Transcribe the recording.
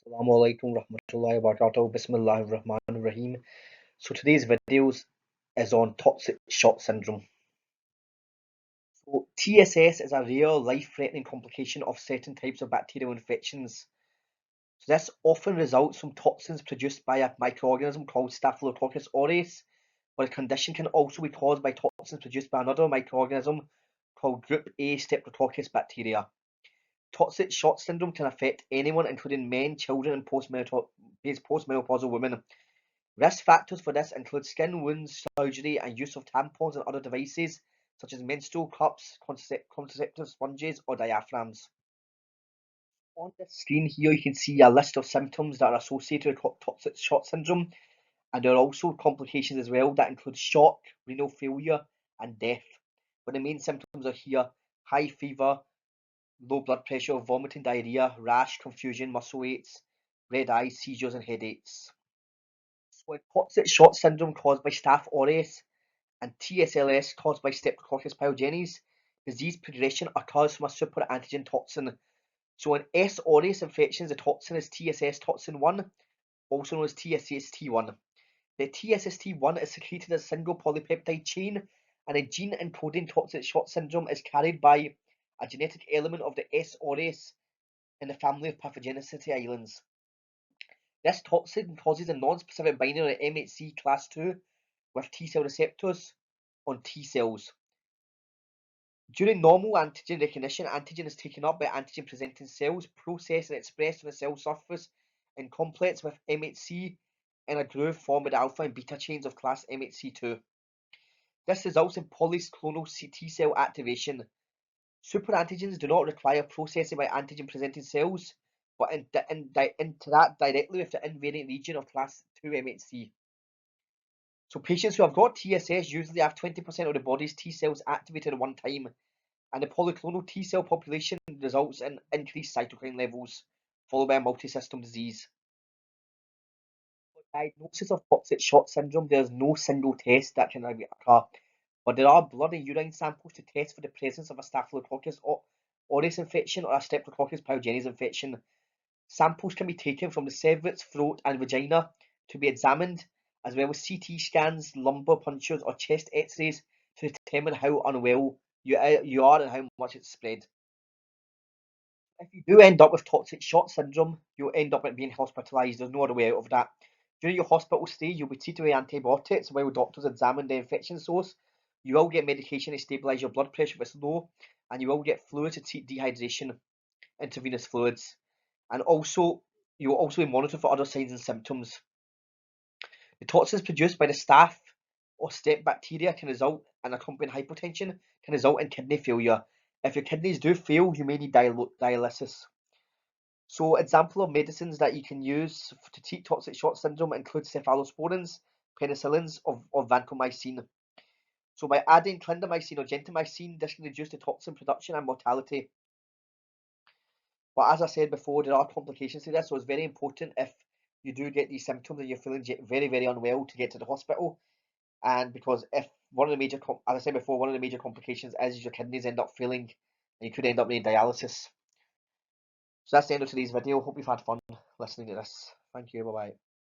Assalamu alaikum rahmatullahi wa barakatuh. Bismillahir Rahmanir Rahim. So today's video is on toxic shock syndrome. So TSS is a rare life-threatening complication of certain types of bacterial infections. So this often results from toxins produced by a microorganism called Staphylococcus aureus, but the condition can also be caused by toxins produced by another microorganism called group A Streptococcus bacteria. Toxic shock syndrome can affect anyone, including men, children, and postmenopausal women. Risk factors for this include skin wounds, surgery, and use of tampons and other devices such as menstrual cups, contraceptive sponges, or diaphragms. On the screen here, you can see a list of symptoms that are associated with toxic shock syndrome, and there are also complications as well that include shock, renal failure, and death. But the main symptoms are here: high fever, low blood pressure, vomiting, diarrhea, rash, confusion, muscle aches, red eyes, seizures, and headaches. So toxic shock syndrome caused by Staph aureus and TSLS caused by Streptococcus pyogenes, disease progression occurs from a superantigen toxin. So in S. aureus infections, the toxin is TSS toxin 1, also known as TSST1. The TSST1 is secreted as a single polypeptide chain, and a gene encoding toxic shock syndrome is carried by a genetic element of the S. aureus in the family of pathogenicity islands. This toxin causes a non-specific binding on MHC class II with T cell receptors on T cells. During normal antigen recognition, antigen is taken up by antigen-presenting cells, processed and expressed on the cell surface in complex with MHC in a groove formed by the alpha and beta chains of class MHC2. This results in polyclonal T cell activation. Superantigens do not require processing by antigen-presenting cells, but interact directly with the invariant region of class 2 MHC. So patients who have got TSS usually have 20% of the body's T cells activated at one time, and the polyclonal T cell population results in increased cytokine levels, followed by a multisystem disease. For diagnosis of toxic shock syndrome, there is no single test that can occur, but there are blood and urine samples to test for the presence of a Staphylococcus aureus infection or a Streptococcus pyogenes infection. Samples can be taken from the cervix, throat, and vagina to be examined, as well as CT scans, lumbar punctures, or chest X-rays to determine how unwell you are and how much it's spread. If you do end up with toxic shock syndrome, you'll end up being hospitalised. There's no other way out of that. During your hospital stay, you'll be treated with antibiotics while doctors examine the infection source. You will get medication to stabilise your blood pressure if it's low, and you will get fluids to treat dehydration, intravenous fluids. And also, you will also be monitored for other signs and symptoms. The toxins produced by the staph or strep bacteria can result in accompanying hypotension, can result in kidney failure. If your kidneys do fail, you may need dialysis. So example of medicines that you can use to treat toxic shock syndrome include cephalosporins, penicillins, or vancomycin. So by adding clindamycin or gentamicin, this can reduce the toxin production and mortality. But as I said before, there are complications to this, so it's very important if you do get these symptoms and you're feeling very, very unwell to get to the hospital. And because if one of the major, as I said before, one of the major complications is your kidneys end up failing and you could end up needing dialysis. So that's the end of today's video. Hope you've had fun listening to this. Thank you. Bye bye.